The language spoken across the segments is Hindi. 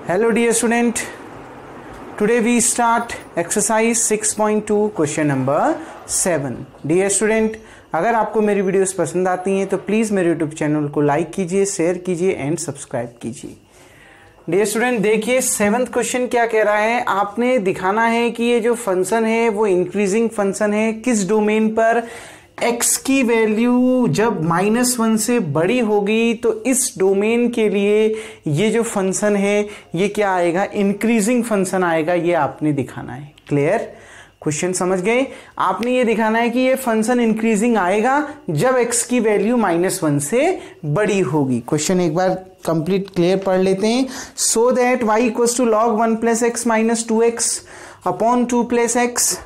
Hello dear student, today we start exercise 6.2 question number 7. Dear student, अगर आपको मेरी वीडियोस पसंद आती हैं तो प्लीज़ मेरे यूट्यूब चैनल को लाइक कीजिए, शेयर कीजिए एंड सब्सक्राइब कीजिए. डियर स्टूडेंट, देखिए 7th क्वेश्चन क्या कह रहा है. आपने दिखाना है कि ये जो फंक्शन है वो इंक्रीजिंग फंक्शन है. किस डोमेन पर? x की वैल्यू जब -1 से बड़ी होगी तो इस डोमेन के लिए ये जो फंक्शन है ये क्या आएगा? इंक्रीजिंग फंक्शन आएगा. ये आपने दिखाना है. क्लियर? क्वेश्चन समझ गए? आपने ये दिखाना है कि ये फंक्शन इंक्रीजिंग आएगा जब x की वैल्यू -1 से बड़ी होगी. क्वेश्चन एक बार कंप्लीट क्लियर पढ़ लेते हैं. So that y equals to log 1 + x - 2x upon 2 + x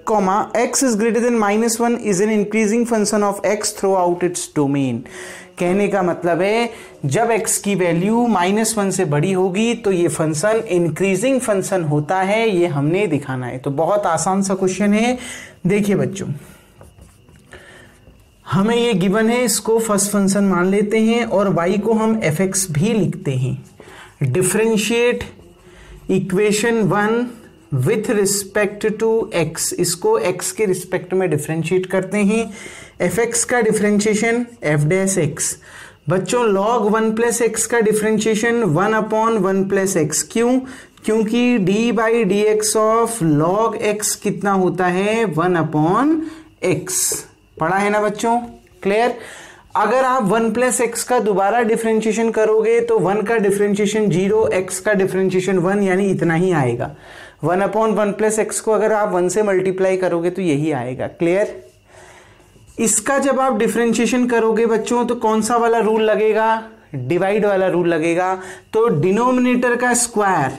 comma x is greater than -1 is an increasing function of x throughout its domain. कहने का मतलब है जब x की वैल्यू -1 से बड़ी होगी तो ये फंक्शन इंक्रीजिंग फंक्शन होता है. ये हमने दिखाना है. तो बहुत आसान सा क्वेश्चन है. देखिए बच्चों, हमें ये गिवन है, इसको फर्स्ट फंक्शन मान लेते हैं और y को हम fx भी लिखते हैं. Differentiate equation 1 with respect to x. इसको x के रिस्पेक्ट में डिफरेंशिएट करते हैं. fx का डिफरेंशिएशन f'(x). बच्चों log 1 + x का डिफरेंशिएशन 1/1 + x. क्यों? क्योंकि d/dx ऑफ log x कितना होता है? 1/x. पढ़ा है ना बच्चों? क्लियर? अगर आप 1 + x का दोबारा डिफरेंशिएशन करोगे तो 1 का डिफरेंशिएशन 0, x का डिफरेंशिएशन 1, यानी इतना ही आएगा. 1/1 + x को अगर आप 1 से मल्टीप्लाई करोगे तो यही आएगा. क्लियर? इसका जब आप डिफरेंशिएशन करोगे बच्चों तो कौन सा वाला रूल लगेगा? डिवाइड वाला रूल लगेगा. तो डिनोमिनेटर का स्क्वायर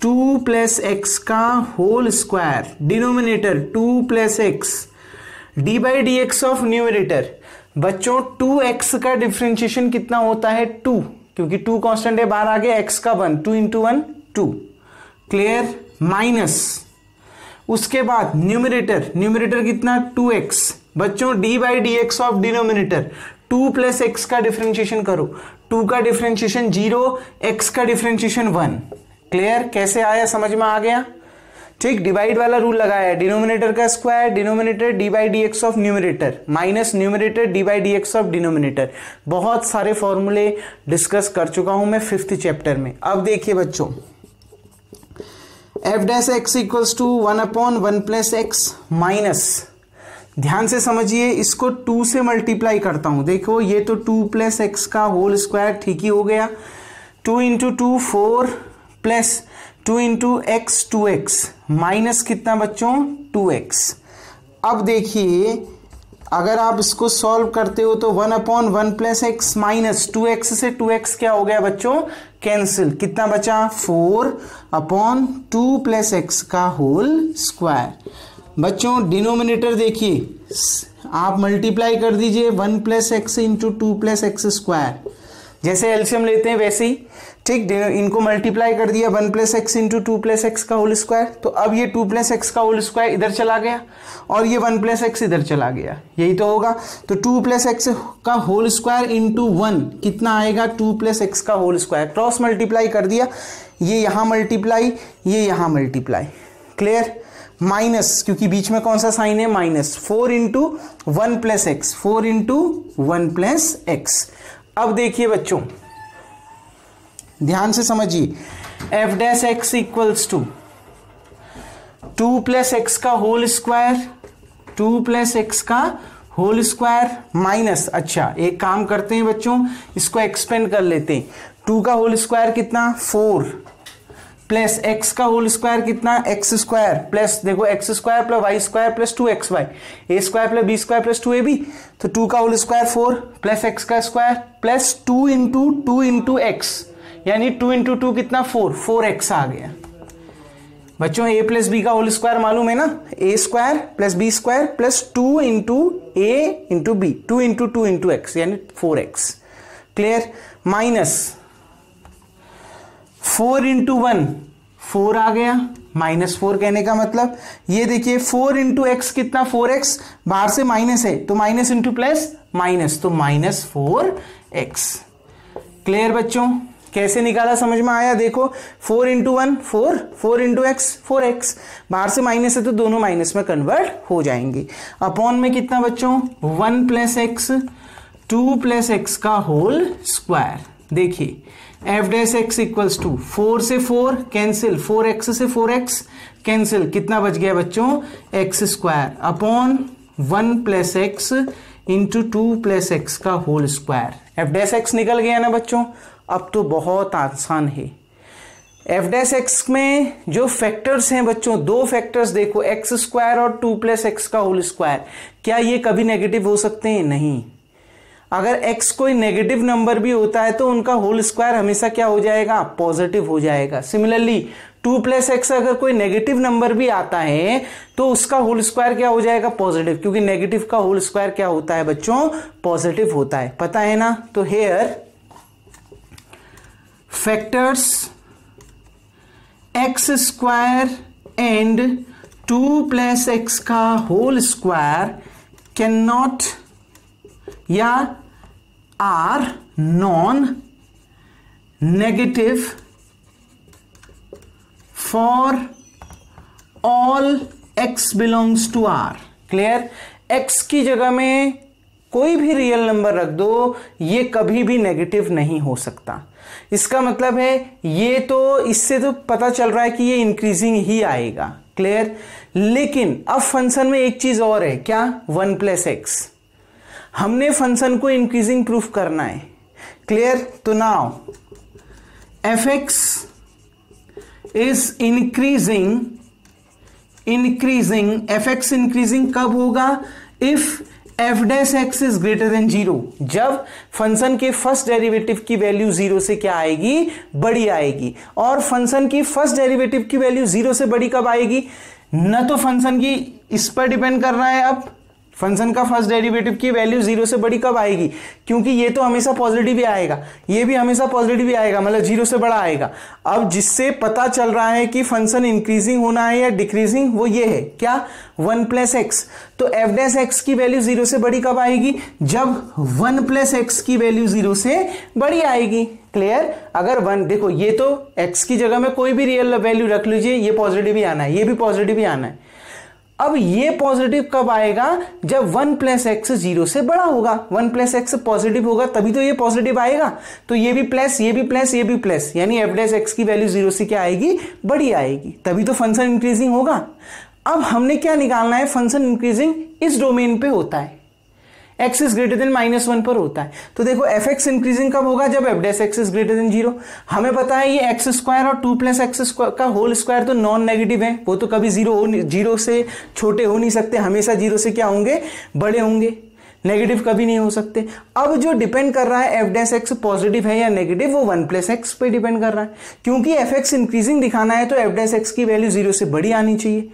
2 + x का whole square, denominator 2 + x, d/dx of numerator. बच्चों 2x का डिफरेंशिएशन कितना होता है? 2, क्योंकि 2 कांस्टेंट है, बाहर आ गया. x का 1, 2 × 1 2. क्लियर? माइनस उसके बाद न्यूमरेटर कितना? 2x. बच्चों d/dx ऑफ डिनोमिनेटर 2 + x का डिफरेंशिएशन करो. 2 का डिफरेंशिएशन 0, x का डिफरेंशिएशन 1. क्लियर? कैसे आया? समझ में आ गया? ठीक, डिवाइड वाला रूल लगाया है. डिनोमिनेटर का square, denominator d/dx of numerator minus numerator d/dx of denominator. बहुत सारे फॉर्मूले डिस्कस कर चुका हूं मैं 5th चैप्टर में. अब देखिए बच्चों, f'(x) equals to 1/1 + x minus, ध्यान से समझिए, इसको 2 से मल्टीप्लाई करता हूं. देखो ये तो 2 + x का होल स्क्वायर ठीक ही हो गया. 2 × 2 4 प्लस 2 × x 2x माइनस कितना बच्चों? 2x. अब देखिए अगर आप इसको सॉल्व करते हो तो 1/1 + x माइनस 2x से 2x क्या हो गया बच्चों? कैंसिल. कितना बचा? 4/2 + x का होल स्क्वायर. बच्चों डिनोमिनेटर देखिए, आप मल्टीप्लाई कर दीजिए 1 + x × 2 + x स्क्वायर. जैसे एलसीएम लेते हैं वैसे ही. ठीक, इनको मल्टीप्लाई कर दिया 1 + x × 2 + x का होल स्क्वायर. तो अब ये 2 + x का होल स्क्वायर इधर चला गया और ये 1 + x इधर चला गया. यही तो होगा. तो 2 + x का होल स्क्वायर × 1 कितना आएगा? 2 + x का होल स्क्वायर. क्रॉस मल्टीप्लाई कर दिया, ये यहां मल्टीप्लाई, ये यहां मल्टीप्लाई. क्लियर? माइनस, क्योंकि बीच में कौन सा साइन है? माइनस. 4 × 1 + x, 4 × 1 + x. अब देखिए बच्चों, ध्यान से समझिए, f'(x) इक्वल्स टू 2 + x का होल स्क्वायर, 2 + x का होल स्क्वायर माइनस. अच्छा एक काम करते हैं बच्चों, इसको एक्सपेंड कर लेते हैं. 2 का होल स्क्वायर कितना? 4 प्लस x का होल स्क्वायर कितना? x² प्लस देखो x² + y² + 2xy, a² + b² + 2ab. तो 2 का होल स्क्वायर 4 प्लस x का स्क्वायर प्लस 2 × 2 × x, यानी 2 × 2 कितना? 4, 4x आ गया. बच्चों a + b का होल स्क्वायर मालूम है ना? a² + b² + 2 × a × b, 2 × 2 × x यानी 4x. क्लियर? माइनस 4 × 1 4 आ गया, -4 कहने का मतलब ये देखिए 4 × x कितना? 4x. बाहर से माइनस है तो माइनस इंटू प्लस माइनस, तो -4x. क्लियर बच्चों? कैसे निकाला समझ में आया? देखो 4 इंटू 1 4, 4 इंटू एक्स 4x, बाहर से माइनस है तो दोनों माइनस में कन्वर्ट हो जाएंगे। अपॉन में कितना बच्चों 1 प्लस एक्स 2 प्लस एक्स का होल स्क्वायर। देखिए f dash x equals to 4 से 4 कैंसिल, 4x से 4x कैंसिल, कितना बच गया बच्चों X square upon 1 plus X into 2 plus x का whole square. F dash X निकल गया ना बच्चों। अब तो बहुत आसान है। एफ डैश एक्स में जो फैक्टर्स हैं बच्चों, दो फैक्टर्स देखो एक्स स्क्वायर और 2 प्लस एक्स का होल स्क्वायर, क्या ये कभी नेगेटिव हो सकते हैं? नहीं। अगर x कोई नेगेटिव नंबर भी होता है तो उनका होल स्क्वायर हमेशा क्या हो जाएगा? पॉजिटिव हो जाएगा। सिमिलरली 2 प्लस एक्स अगर कोई नेगेटिव नंबर भी आता है तो उसका होल स्क्वायर क्या हो जाएगा? पॉजिटिव, क्योंकि नेगेटिव का होल स्क्वायर क्या होता है बच्चों? पॉजिटिव होता है, पता है ना। तो here factors x square and 2 plus x का होल स्क्वायर कैन नॉट या are non negative for all x belongs to r। Clear? x की जगह में कोई भी रियल नंबर रख दो, ये कभी भी नेगेटिव नहीं हो सकता। इसका मतलब है ये तो, इससे तो पता चल रहा है कि ये इंक्रीजिंग ही आएगा। क्लियर? लेकिन अब फंक्शन में एक चीज और है, क्या? 1 प्लस एक्स। हमने फंक्शन को इंक्रीजिंग प्रूफ करना है। क्लियर? तो now F x is increasing, F x increasing कब होगा? If F dash x is greater than 0, जब फंक्शन के फर्स्ट डेरिवेटिव की वैल्यू 0 से क्या आएगी? बड़ी आएगी। और फंक्शन की फर्स्ट डेरिवेटिव की वैल्यू 0 से बड़ी कब आएगी? न तो फंक्शन की इस पर डिपेंड कर रहा है, अब फंक्शन का फर्स्ट डेरिवेटिव की वैल्यू 0 से बड़ी कब आएगी? क्योंकि ये तो हमेशा पॉजिटिव ही आएगा, ये भी हमेशा पॉजिटिव ही आएगा, मतलब 0 से बड़ा आएगा। अब जिससे पता चल रहा है कि फंक्शन इंक्रीजिंग होना है या डिक्रीजिंग, वो ये है, क्या? 1 प्लस एक्स। तो एफ डैश एक्स की वैल्यू 0 से बड़ी कब आएगी? जब 1 प्लस एक्स की वैल्यू 0 से बड़ी आएगी। क्लियर? अगर 1, देखो ये तो x की जगह में कोई भी रियल वैल्यू रख लीजिए, ये पॉजिटिव ही आना है, ये भी पॉजिटिव ही आना है। अब ये पॉजिटिव कब आएगा? जब 1 प्लस एक्स 0 से बड़ा होगा। 1 प्लस एक्स पॉजिटिव होगा तभी तो ये पॉजिटिव आएगा। तो ये भी प्लस, ये भी प्लस, ये भी प्लस, यानी एफ डैश एक्स की वैल्यू 0 से क्या आएगी? बड़ी आएगी, तभी तो फंक्शन इंक्रीजिंग होगा। अब हमने क्या निकालना है? फंक्शन इंक्रीजिंग इस डोमेन पे होता है, x इज ग्रेटर देन -1 पर होता है। तो देखो एफ एक्स इंक्रीजिंग कब होगा? जब F dash x is greater than 0। हमें पता है ये एक्स स्क्वायर और 2 प्लस एक्स का होल स्क्वायर तो नॉन नेगेटिव है, वो तो कभी 0 से छोटे हो नहीं सकते, हमेशा 0 से क्या होंगे? बड़े होंगे, नेगेटिव कभी नहीं हो सकते। अब जो डिपेंड कर रहा है एफ डैश एक्स पॉजिटिव है या नेगेटिव, वो 1 प्लस एक्स पे डिपेंड कर रहा है। क्योंकि एफ एक्स इंक्रीजिंग दिखाना है तो एफ डैश एक्स की वैल्यू 0 से बड़ी आनी चाहिए।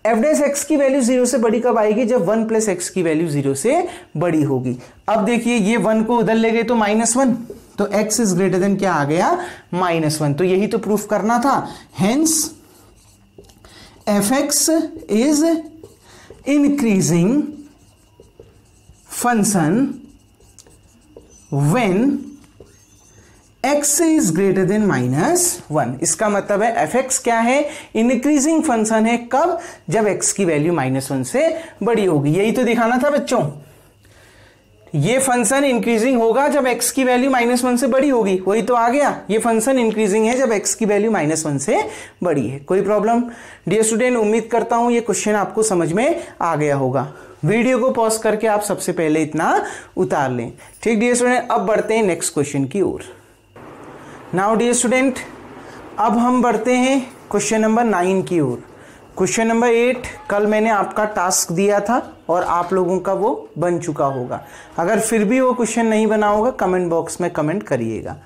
एफ डैश एक्स की वैल्यू 0 से बड़ी कब आएगी? जब 1 प्लस एक्स की वैल्यू 0 से बड़ी होगी। अब देखिए ये 1 को उधर ले गए तो -1, तो x इज ग्रेटर देन क्या आ गया? -1। तो यही तो प्रूफ करना था। Hence F x is increasing function when x is greater than -1। इसका मतलब है एफ एक्स क्या है? इंक्रीजिंग फंक्शन है। कब? जब x की वैल्यू -1 से बड़ी होगी। यही तो दिखाना था बच्चों, ये फंक्शन इंक्रीजिंग होगा जब x की वैल्यू -1 से बड़ी होगी। वही तो आ गया, ये फंक्शन इंक्रीजिंग है जब x की वैल्यू -1 से बड़ी है। कोई प्रॉब्लम? डियर स्टूडेंट, उम्मीद करता हूं ये क्वेश्चन आपको समझ में आ गया होगा। वीडियो को पॉज करके आप सबसे पहले इतना उतार लें। ठीक डियर स्टूडेंट, अब बढ़ते हैं नेक्स्ट क्वेश्चन की ओर। नाउ डियर स्टूडेंट, अब हम बढ़ते हैं क्वेश्चन नंबर 9 की ओर। क्वेश्चन नंबर 8 कल मैंने आपका टास्क दिया था और आप लोगों का वो बन चुका होगा। अगर फिर भी वो क्वेश्चन नहीं बना होगा कमेंट बॉक्स में कमेंट करिएगा।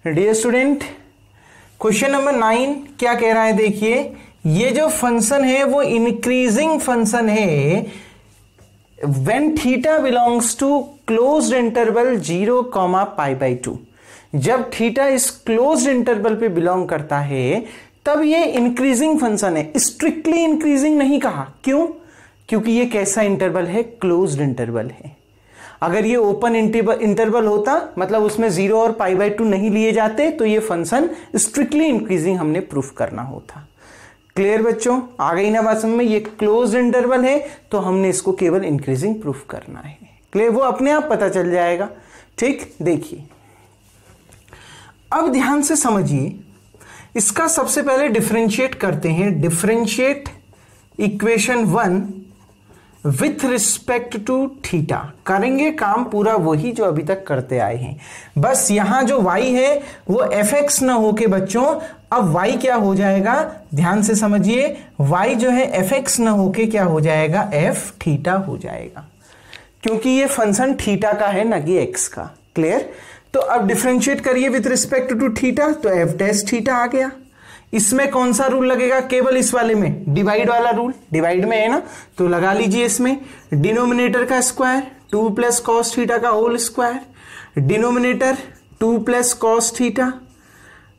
डियर स्टूडेंट, क्वेश्चन नंबर 9 क्या कह रहा है? देखिए ये जो फंक्शन है वो इंक्रीजिंग फंक्शन है when theta belongs to closed interval 0, π/2। जब थीटा इस क्लोज्ड इंटरवल पे बिलोंग करता है तब ये इंक्रीजिंग फंक्शन है। स्ट्रिक्टली इंक्रीजिंग नहीं कहा, क्यों? क्योंकि ये कैसा इंटरवल है? क्लोज्ड इंटरवल है। अगर ये ओपन इंटरवल होता, मतलब उसमें 0 और π/2 नहीं लिए जाते, तो ये फंक्शन स्ट्रिक्टली इंक्रीजिंग हमने प्रूफ करना होता। क्लियर बच्चों, आ गई ना बात समझ में? ये क्लोज इंटरवल है तो हमने इसको केवल इंक्रीजिंग प्रूफ करना है। क्लियर, वो अपने आप पता चल जाएगा। ठीक, देखिए अब ध्यान से समझिए, इसका सबसे पहले डिफरेंशिएट करते हैं। Differentiate equation 1 with respect to theta. करेंगे काम पूरा वही जो अभी तक करते आए हैं, बस यहां जो y है वो fx ना होके बच्चों, अब y क्या हो जाएगा, ध्यान से समझिए, y जो है fx ना होके क्या हो जाएगा, f थीटा हो जाएगा, क्योंकि ये फंक्शन थीटा का है ना कि x का। क्लियर, तो अब डिफरेंशिएट करिए विथ रिस्पेक्ट टू थीटा, तो f डैश थीटा आ गया। इसमें कौन सा रूल लगेगा, केवल इस वाले में डिवाइड वाला रूल, डिवाइड में है ना, तो लगा लीजिए इसमें डिनोमिनेटर का स्क्वायर 2 प्लस कॉस थीटा का whole square, denominator 2 plus cos theta,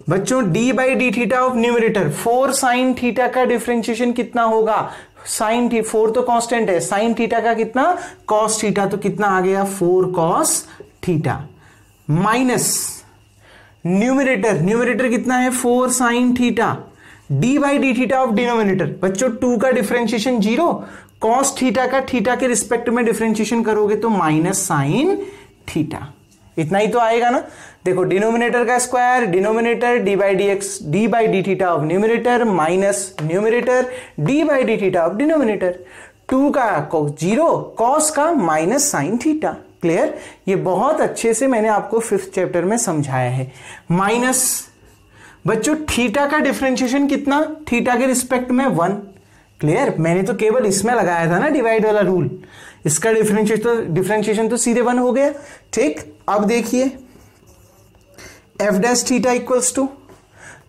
बच्चों d by d theta of numerator 4 sine theta का डिफरेंशिएशन कितना होगा, साइन 4 तो कांस्टेंट है, साइन थीटा का कितना, कॉस थीटा, तो कितना आ गया 4 कॉस थीटा, माइनस न्यूमरेटर कितना है 4 sine theta, D by d theta of denominator, बच्चों 2 का डिफरेंशिएशन 0, कॉस थीटा का थीटा के रिस्पेक्ट में डिफरेंशिएशन करोगे तो माइनस साइन थीटा, इतना ही तो आएगा ना। देखो डिनोमिनेटर का square, denominator D by d theta of numerator minus numerator D by d theta of denominator, 2 का 0, कॉस का माइनस साइन थीटा। क्लियर, ये बहुत अच्छे से मैंने आपको 5th चैप्टर में समझाया है। माइनस बच्चों थीटा का डिफरेंशिएशन कितना, थीटा के रिस्पेक्ट में 1। क्लियर, मैंने तो केवल इसमें लगाया था ना डिवाइड वाला रूल, इसका डिफरेंशिएशन तो सीधे 1 हो गया। ठीक, अब देखिए f dash theta equals to,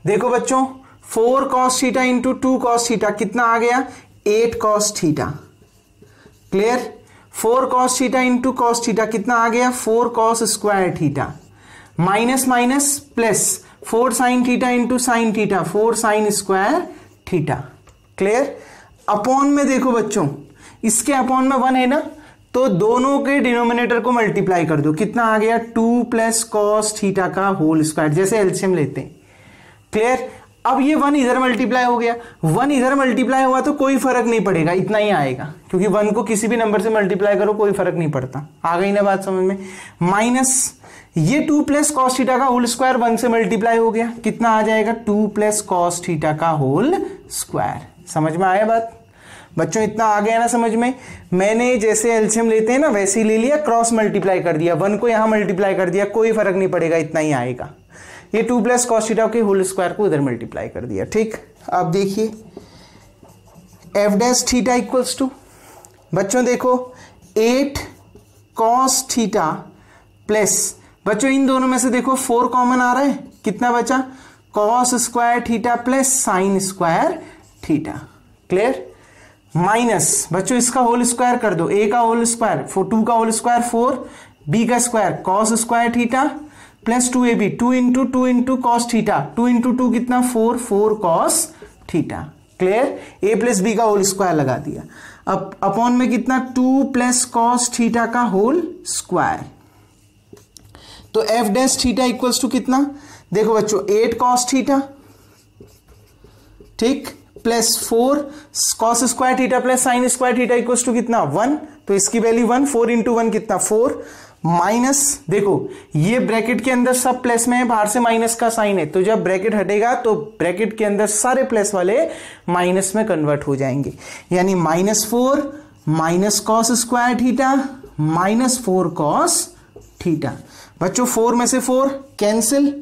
देखो बच्चों 4 cos theta into 2 cos theta कितना आ गया, 8 cos theta. Clear, 4 cos theta into cos theta कितना आ गया, 4 cos square theta, minus minus plus 4 sine theta into sine theta 4 sine square theta. Clear, upon में देखो बच्चों, इसके अपॉन में 1 है ना, तो दोनों के डिनोमिनेटर को मल्टीप्लाई कर दो, कितना आ गया 2 प्लस कॉस थीटा का होल स्क्वायर, जैसे एलसीएम लेते हैं। क्लियर, अब ये 1 इधर मल्टीप्लाई हो गया, 1 इधर मल्टीप्लाई हुआ तो कोई फर्क नहीं पड़ेगा, इतना ही आएगा, क्योंकि 1 को किसी भी नंबर से मल्टीप्लाई करो कोई फर्क नहीं पड़ता। आ गई ना बात समझ में। माइनस ये 2 प्लस कॉस थीटा का होल स्क्वायर 1 से मल्टीप्लाई हो गया, कितना आ जाएगा 2 प्लस कॉस थीटा का होल स्क्वायर। समझ में आया बात बच्चों, इतना आ गया ना समझ में। मैंने जैसे एलसीएम लेते हैं ना वैसे ही ले लिया, क्रॉस मल्टीप्लाई कर दिया, 1 को यहां मल्टीप्लाई कर दिया, कोई फर्क नहीं पड़ेगा, इतना ही आएगा। ये 2 प्लस कॉस थीटा के होल स्क्वायर को इधर मल्टीप्लाई कर दिया। ठीक, अब देखिए f dash theta equals to, बच्चों देखो 8 कॉस थीटा प्लस, बच्चों इन दोनों में से देखो 4 कॉमन आ रहा है, कितना बचा, cos square theta plus sine square theta. Clear, minus बच्चों इसका होल स्क्वायर कर दो, a का होल स्क्वायर 2 का होल स्क्वायर 4, b का square cos square theta plus 2ab, 2 into cos theta, 2 into 2 कितना 4 cos theta. Clear, a plus B का होल स्क्वायर लगा दिया, अब अपॉन में कितना 2 प्लस कॉस थीटा का होल स्क्वायर, तो F dash theta equals to कितना, देखो बच्चों 8 कॉस थीटा, ठीक, plus 4 cos square theta plus sine square theta equals to कितना 1, तो इसकी वैल्यू 1, 4 इंटू 1 कितना 4, माइनस देखो ये ब्रैकेट के अंदर सब प्लस में है, बाहर से माइनस का साइन है, तो जब ब्रैकेट हटेगा तो ब्रैकेट के अंदर सारे प्लस वाले माइनस में कन्वर्ट हो जाएंगे, यानी -4 minus cos square theta minus 4 cos theta. बच्चों 4 में से 4 कैंसिल,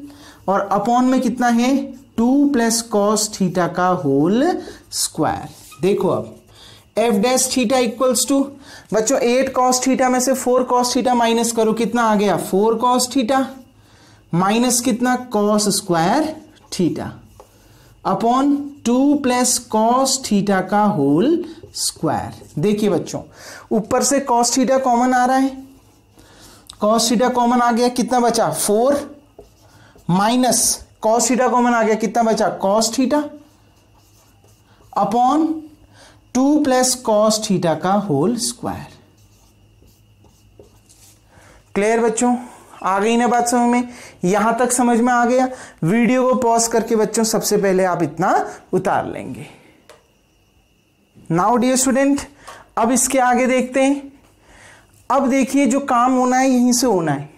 और अपॉन में कितना है 2 प्लस कॉस थीटा का होल स्क्वायर। देखो अब F dash theta equals to, बच्चों 8 कॉस थीटा में से 4 कॉस थीटा माइनस करो, कितना आ गया 4 कॉस थीटा माइनस कितना cos square theta upon 2 plus cos theta का होल स्क्वायर। देखिए बच्चों ऊपर से कॉस थीटा कॉमन आ रहा है, कॉस थीटा कॉमन आ गया, कितना बचा 4 माइनस कॉस थीटा कॉमन आ गया, कितना बचा cos theta upon 2 plus cos theta का होल स्क्वायर। क्लियर बच्चों, आ गई ना बात समझ में? यहां तक समझ में आ गया? वीडियो को पॉज करके बच्चों सबसे पहले आप इतना उतार लेंगे। नाउ डियर स्टूडेंट, अब इसके आगे देखते हैं। अब देखिए जो काम होना है यहीं से होना है।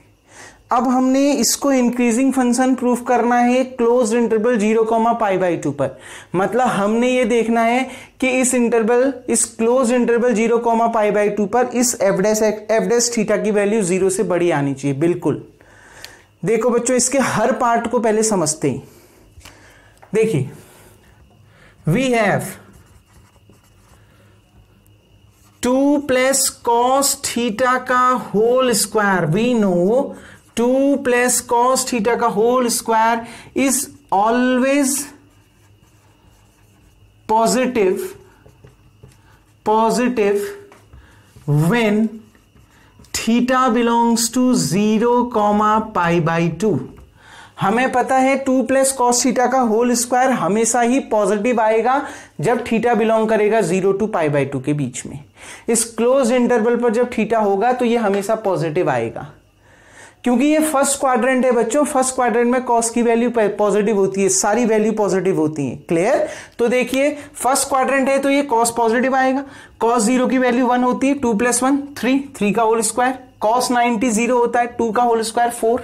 अब हमने इसको इंक्रीजिंग फंक्शन प्रूफ करना है क्लोज्ड इंटरवल 0,π/2 पर। मतलब हमने ये देखना है कि इस क्लोज्ड इंटरवल 0,π/2 पर इस एफ डैश थीटा की वैल्यू 0 से बड़ी आनी चाहिए। बिल्कुल। देखो बच्चों, इसके हर पार्ट को पहले समझते हैं। देखिए, we have 2 plus cos theta का whole square. We know 2 plus cos theta का whole square is always positive when theta belongs to 0,π/2। हमें पता है 2 प्लस कॉस थीटा का होल स्क्वायर हमेशा ही पॉजिटिव आएगा जब थीटा बिलोंग करेगा 0 to π/2 के बीच में। इस क्लोज इंटरवल पर जब थीटा होगा तो ये हमेशा पॉजिटिव आएगा, क्योंकि ये फर्स्ट क्वाड्रेंट है बच्चों। फर्स्ट क्वाड्रेंट में कॉस की वैल्यू पॉजिटिव होती है, सारी वैल्यू पॉजिटिव होती है। क्लियर? तो देखिए, फर्स्ट क्वाड्रेंट है तो ये कॉस पॉजिटिव आएगा। कॉस 0 की वैल्यू 1 होती है, 2 + 1 3 का होल स्क्वायर। कॉस 90 0 होता है, 2 का होल स्क्वायर 4।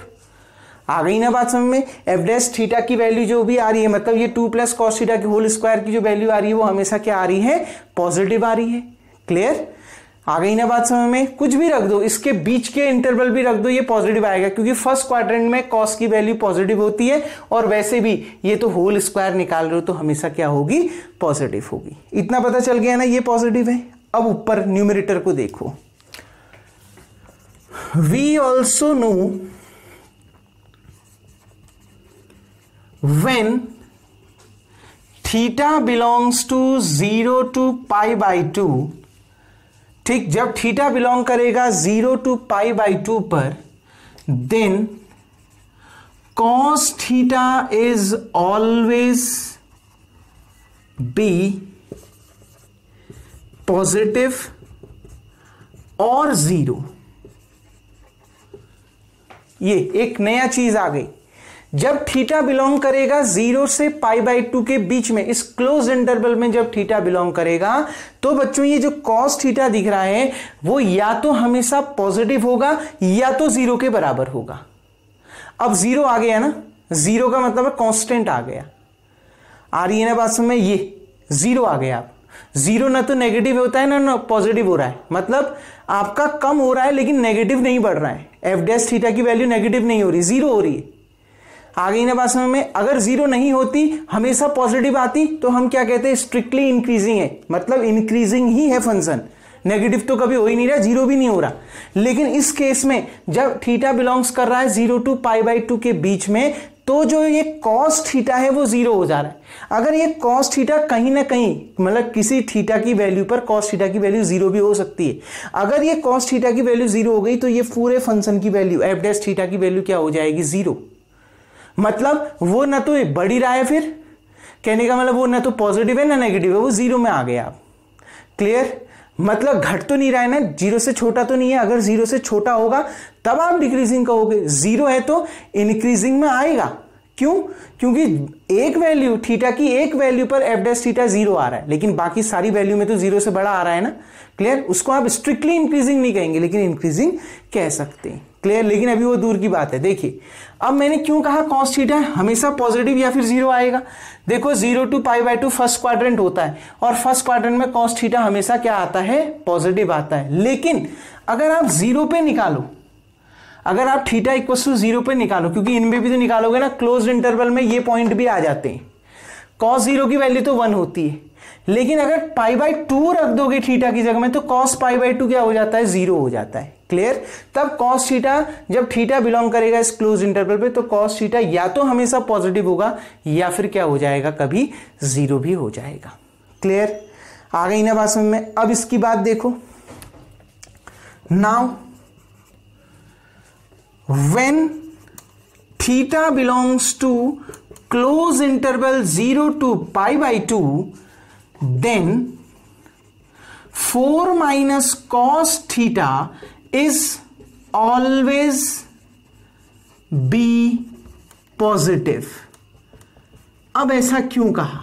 आ गई ना बात समझ में? एफ डैश थीटा की वैल्यू जो भी आ रही है, मतलब ये 2 प्लस कॉस थीटा के होल स्क्वायर की जो वैल्यू आ रही है वो हमेशा क्या आ रही है? पॉजिटिव आ रही है। क्लियर? आ गई ना बात समझ में? कुछ भी रख दो, इसके बीच के इंटरवल भी रख दो, ये पॉजिटिव आएगा, क्योंकि फर्स्ट क्वाड्रेंट में कॉस की वैल्यू पॉजिटिव होती है। और वैसे भी ये तो होल स्क्वायर निकाल रहे हो तो हमेशा क्या होगी? पॉजिटिव होगी। इतना पता चल गया ना, ये पॉजिटिव है। अब ऊपर न्यूमरेटर को देखो। We also know when theta belongs to 0 to π/2, ठीक, जब थीटा बिलोंग करेगा 0 to π/2 पर, then cos theta is always be positive और 0। ये एक नया चीज आ गई। जब थीटा बिलोंग करेगा 0 से π/2 के बीच में, इस क्लोज इंटरवल में जब थीटा बिलोंग करेगा, तो बच्चों ये जो कॉस थीटा दिख रहा है वो या तो हमेशा पॉजिटिव होगा या तो 0 के बराबर होगा। अब 0 आ गया ना, 0 का मतलब है कांस्टेंट आ गया। आ रही है ना बात समझ में? ये 0 आ गया। आप 0 ना तो नेगेटिव होता है ना पॉजिटिव हो रहा है, मतलब आपका कम हो रहा है लेकिन नेगेटिव नहीं बढ़ रहा है। एफ डैश थीटा की वैल्यू नेगेटिव नहीं हो रही, 0 हो रही है। आ गई ना बात समझ में? अगर 0 नहीं होती, हमेशा पॉजिटिव आती, तो हम क्या कहते हैं? स्ट्रिक्टली इंक्रीजिंग है, मतलब इंक्रीजिंग ही है फंक्शन। नेगेटिव तो कभी हो ही नहीं रहा, 0 भी नहीं हो रहा। लेकिन इस केस में जब थीटा बिलोंग्स कर रहा है 0 to π/2 के बीच में, तो जो ये कॉस थीटा है वो 0 हो जा रहा है। अगर ये कॉस थीटा कहीं ना कहीं, मतलब किसी थीटा की वैल्यू पर कॉस थीटा की वैल्यू 0 भी हो सकती है। अगर ये कॉस थीटा की वैल्यू 0 हो गई तो ये पूरे फंक्शन की वैल्यू एफ डैश थीटा की वैल्यू क्या हो जाएगी? 0। मतलब वो ना तो बढ़ ही रहा है, फिर कहने का मतलब वो ना तो पॉजिटिव है ना नेगेटिव है, वो 0 में आ गया आप। क्लियर? मतलब घट तो नहीं रहा है ना, 0 से छोटा तो नहीं है। अगर 0 से छोटा होगा तब आप डिक्रीजिंग कहोगे, 0 है तो इंक्रीजिंग में आएगा। क्यों? क्योंकि एक वैल्यू, थीटा की एक वैल्यू पर एफ डैश थीटा 0 आ रहा है, लेकिन बाकी सारी वैल्यू में तो 0 से बड़ा आ रहा है ना। क्लियर? उसको आप स्ट्रिक्टली इंक्रीजिंग नहीं कहेंगे, लेकिन इंक्रीजिंग कह सकते हैं। क्लियर? लेकिन अभी वो दूर की बात है। देखिए, अब मैंने क्यों कहा कॉस थीटा हमेशा पॉजिटिव या फिर 0 आएगा? देखो 0 to π/2 फर्स्ट क्वाड्रेंट होता है, और फर्स्ट क्वाड्रेंट में कॉस थीटा हमेशा क्या आता है? पॉजिटिव आता है। लेकिन अगर आप 0 पे निकालो, अगर आप थीटा इक्वल टू 0 पे निकालो, क्योंकि इनमें भी तो निकालोगे ना, क्लोज्ड इंटरवल में ये पॉइंट भी आ जाते हैं। कॉस 0 की वैल्यू तो 1 होती है, लेकिन अगर π/2 रख दोगे थीटा की जगह में तो कॉस π/2 क्या हो जाता है? 0 हो जाता है। क्लियर? तब कॉस थीटा, जब थीटा बिलोंग करेगा इस क्लोज इंटरवल पे, तो कॉस थीटा या तो हमेशा पॉजिटिव होगा या फिर क्या हो जाएगा? कभी 0 भी हो जाएगा। क्लियर? आ गई ना बात समझ में? अब इसकी बात देखो। Now when theta belongs to close interval 0 to π/2, then 4 minus cos theta is always be positive. अब ऐसा क्यों कहा?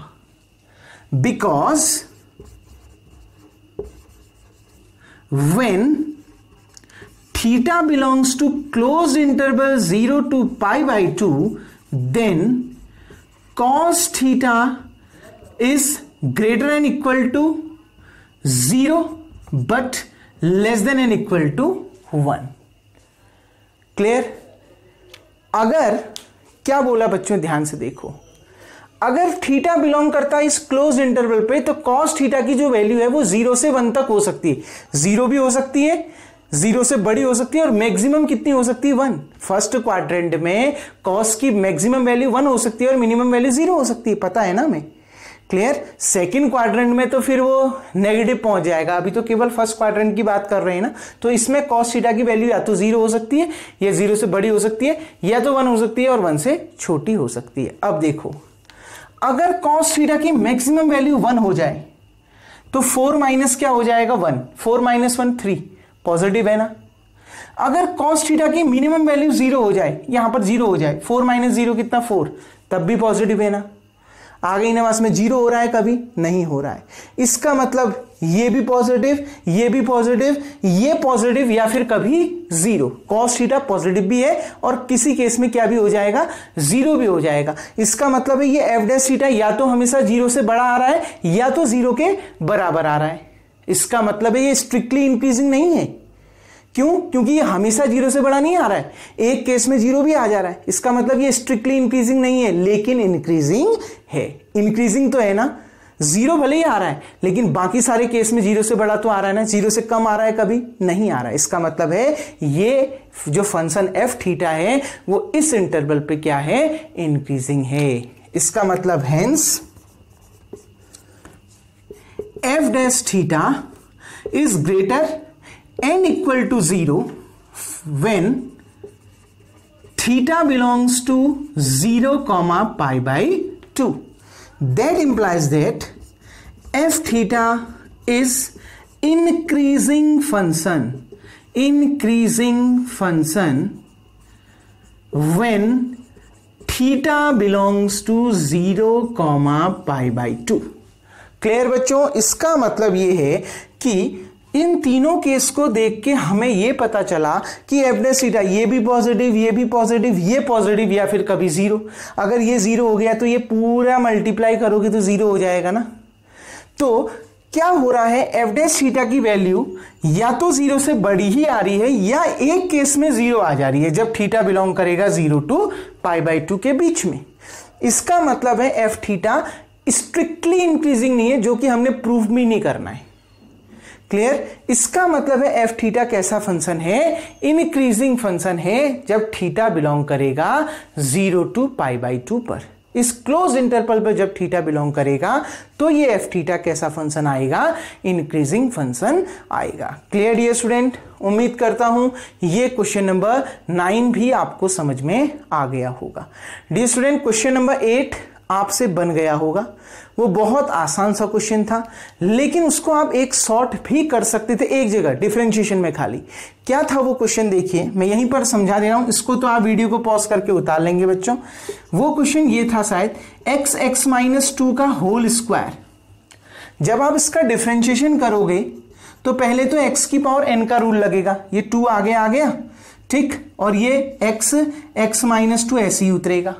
Because when theta belongs to closed interval 0 to π/2, then cos theta is greater than equal to 0 but less than and equal to 1। Clear? अगर क्या बोला बच्चों, ध्यान से देखो, अगर थीटा बिलोंग करता है इस क्लोज्ड इंटरवल पे तो cos थीटा की जो वैल्यू है वो 0 से 1 तक हो सकती है। 0 भी हो सकती है, 0 से बड़ी हो सकती है, और मैक्सिमम कितनी हो सकती है? 1। फर्स्ट क्वाड्रेंट में cos की मैक्सिमम वैल्यू 1 हो सकती है और मिनिमम वैल्यू 0 हो सकती है, पता है ना हमें। क्लियर? सेकंड क्वाड्रेंट में तो फिर वो नेगेटिव पहुंच जाएगा, अभी तो केवल फर्स्ट क्वाड्रेंट की बात कर रहे हैं ना। तो इसमें cos थीटा की वैल्यू या तो 0 हो सकती है, या 0 से बड़ी हो सकती है, या तो 1 हो सकती है और 1 से छोटी हो सकती है। अब देखो, अगर cos थीटा की मैक्सिमम वैल्यू 1 हो जाए तो 4 माइनस क्या हो जाएगा? 1। 4 माइनस 1 3, पॉजिटिव है ना। अगर cos थीटा की मिनिमम वैल्यू 0 हो जाए, यहां पर 0 हो जाए, 4 माइनस 0 कितना? 4, तब भी पॉजिटिव है ना। आ गई ना बात में? 0 हो रहा है कभी? नहीं हो रहा है। इसका मतलब ये भी पॉजिटिव, ये भी पॉजिटिव, ये पॉजिटिव, या फिर कभी 0। cos थीटा पॉजिटिव भी है और किसी केस में क्या भी हो जाएगा? 0 भी हो जाएगा। इसका मतलब है ये f डैश थीटा या तो हमेशा 0 से बड़ा आ रहा है या तो 0 के बराबर आ रहा है। इसका मतलब है ये स्ट्रिक्टली इंक्रीजिंग नहीं है। क्यों? क्योंकि ये हमेशा 0 से बड़ा नहीं आ रहा है, एक केस में 0 भी आ जा रहा है। इसका मतलब ये स्ट्रिक्टली इंक्रीजिंग नहीं है, लेकिन इंक्रीजिंग है। इंक्रीजिंग तो है ना, 0 भले ही आ रहा है लेकिन बाकी सारे केस में 0 से बड़ा तो आ रहा है ना। 0 से कम आ रहा है कभी? नहीं आ रहा है। इसका मतलब है ये जो फंक्शन एफ थीटा है वो इस इंटरवल पे क्या है? इंक्रीजिंग है। इसका मतलब hence F dash theta is greater and equal to 0 when theta belongs to 0 comma π/2. That implies that f theta is increasing function when theta belongs to 0 comma π/2। Clear बच्चों? इसका मतलब ये है कि इन तीनों केस को देख के हमें ये पता चला कि एफ डैश थीटा ये भी पॉजिटिव, ये भी पॉजिटिव, ये पॉजिटिव, या फिर कभी 0। अगर ये 0 हो गया तो ये पूरा मल्टीप्लाई करोगे तो 0 हो जाएगा ना। तो क्या हो रहा है? एफ डैश थीटा की वैल्यू या तो 0 से बड़ी ही आ रही है या एक केस में 0 आ जा रही है जब थीटा बिलोंग करेगा 0 to π/2 के बीच में। इसका मतलब है एफ थीटा स्ट्रिक्टली इंक्रीजिंग नहीं है, जो कि हमने प्रूफ भी नहीं करना है। क्लियर? इसका मतलब है एफ थीटा कैसा फंक्शन है? इंक्रीजिंग फंक्शन है जब थीटा बिलोंग करेगा 0 to π/2 पर। इस क्लोज इंटरवल पर जब थीटा बिलोंग करेगा तो ये एफ थीटा कैसा फंक्शन आएगा? इंक्रीजिंग फंक्शन आएगा। Clear dear student? उम्मीद करता हूं ये क्वेश्चन नंबर 9 भी आपको समझ में आ गया होगा। डियर स्टूडेंट, क्वेश्चन नंबर 8 आपसे बन गया होगा। वो बहुत आसान सा क्वेश्चन था, लेकिन उसको आप एक शॉर्ट भी कर सकते थे एक जगह डिफरेंशिएशन में खाली। क्या था वो क्वेश्चन? देखिए मैं यहीं पर समझा दे रहा हूं, इसको तो आप वीडियो को पॉज करके उतार लेंगे बच्चों। वो क्वेश्चन ये था शायद x(x-2) का होल स्क्वायर। जब आप इसका डिफरेंशिएशन करोगे तो पहले तो x की पावर n का रूल लगेगा, ये 2 आगे आ गया, ठीक, और ये x(x-2) ऐसे ही उतरेगा,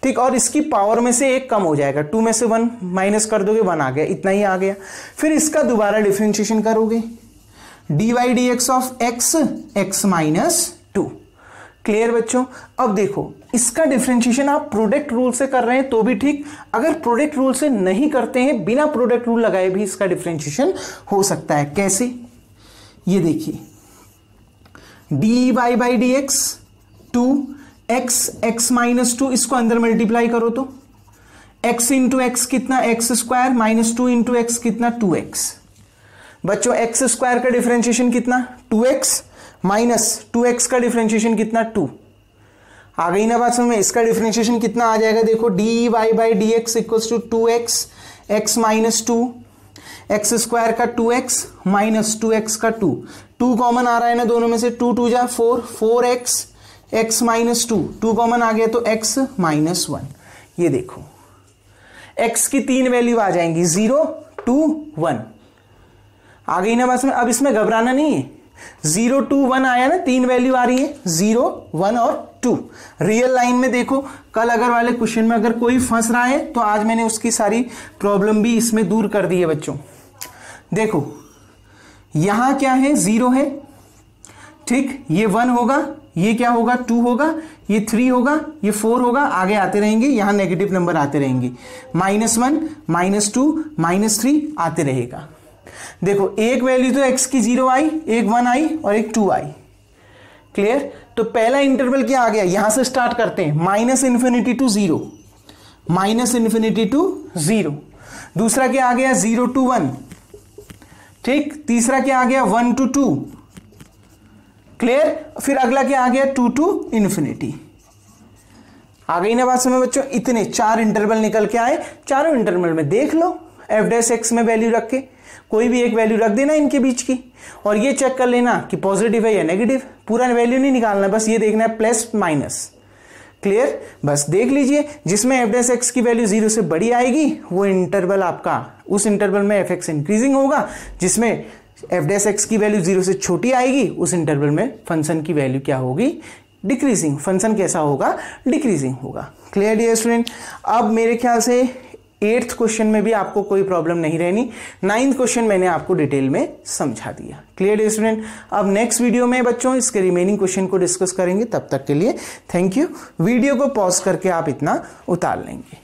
ठीक, और इसकी पावर में से एक कम हो जाएगा, 2 में से 1 माइनस कर दोगे 1 आ गया, इतना ही आ गया। फिर इसका दोबारा डिफरेंशिएशन करोगे, dy/dx of x (x-2). Clear बच्चों? अब देखो इसका डिफरेंशिएशन आप प्रोडक्ट रूल से कर रहे हैं तो भी ठीक, अगर प्रोडक्ट रूल से नहीं करते हैं, बिना प्रोडक्ट रूल लगाए भी इसका डिफरेंशिएशन हो सकता है। कैसे? ये देखिए, dy/dx 2x(x-2), इसको अंदर मल्टीप्लाई करो तो x इंटू एक्स कितना? x² माइनस 2 इंटू एक्स कितना? 2x। बच्चों x² का डिफरेंशिएशन कितना? 2x माइनस 2x का डिफरेंशिएशन कितना? 2। आ गई ना बात समझ में? इसका डिफरेंशिएशन कितना आ जाएगा? देखो dy/dx equals to 2x (x-2), x square का 2x माइनस 2x का 2 कॉमन आ रहा है ना दोनों में से, 2 2 जा 4, 4x, x माइनस 2 कॉमन आ गया तो x माइनस 1। ये देखो x की 3 वैल्यू आ जाएंगी 0 2 1 आ गई ना बस में। अब इसमें घबराना नहीं है, 0 2 1 आया ना, 3 वैल्यू आ रही है 0 1 और 2। रियल लाइन में देखो, कल अगर वाले क्वेश्चन में अगर कोई फंस रहा है तो आज मैंने उसकी सारी प्रॉब्लम भी इसमें दूर कर दी है बच्चों। देखो यहां क्या है, 0 है, ठीक, ये 1 होगा, ये क्या होगा 2 होगा, ये 3 होगा, ये 4 होगा, आगे आते रहेंगे, यहां नेगेटिव नंबर आते रहेंगे, -1 -2 -3 आते रहेगा। देखो एक वैल्यू तो x की 0 आई, एक 1 आई और एक 2 आई। क्लियर? तो पहला इंटरवल क्या आ गया, यहां से स्टार्ट करते हैं, -∞ to 0, -∞ to 0। दूसरा क्या आ गया 0 to 1, ठीक। तीसरा क्या आ गया 1 to 2। क्लियर? फिर अगला क्या आ गया 2 to ∞। आ गई ना बात समझ बच्चों? इतने 4 इंटरवल निकल के आए। चारों इंटरवल में देख लो f' में वैल्यू रख के कोई भी एक वैल्यू रख देना इनके बीच की, और ये चेक कर लेना कि पॉजिटिव है या नेगेटिव। पूरा वैल्यू नहीं निकालना, बस ये देखना है प्लस माइनस। क्लियर? बस देख लीजिए, जिसमें f' की वैल्यू 0 से बड़ी आएगी वो इंटरवल आपका, उस इंटरवल में fx इंक्रीजिंग होगा। जिसमें f' की वैल्यू 0 से छोटी आएगी उस इंटरवल में फंक्शन की वैल्यू क्या होगी, डिक्रीजिंग। फंक्शन कैसा होगा, डिक्रीजिंग होगा। Clear dear student? अब मेरे ख्याल से 8th क्वेश्चन में भी आपको कोई प्रॉब्लम नहीं रहनी। 9th क्वेश्चन मैंने आपको डिटेल में समझा दिया। Clear dear student? अब नेक्स्ट वीडियो में बच्चों इसके रिमेनिंग क्वेश्चन को डिस्कस करेंगे। तब तक के लिए थैंक यू। वीडियो को पॉज करके आप इतना उतार लेंगे।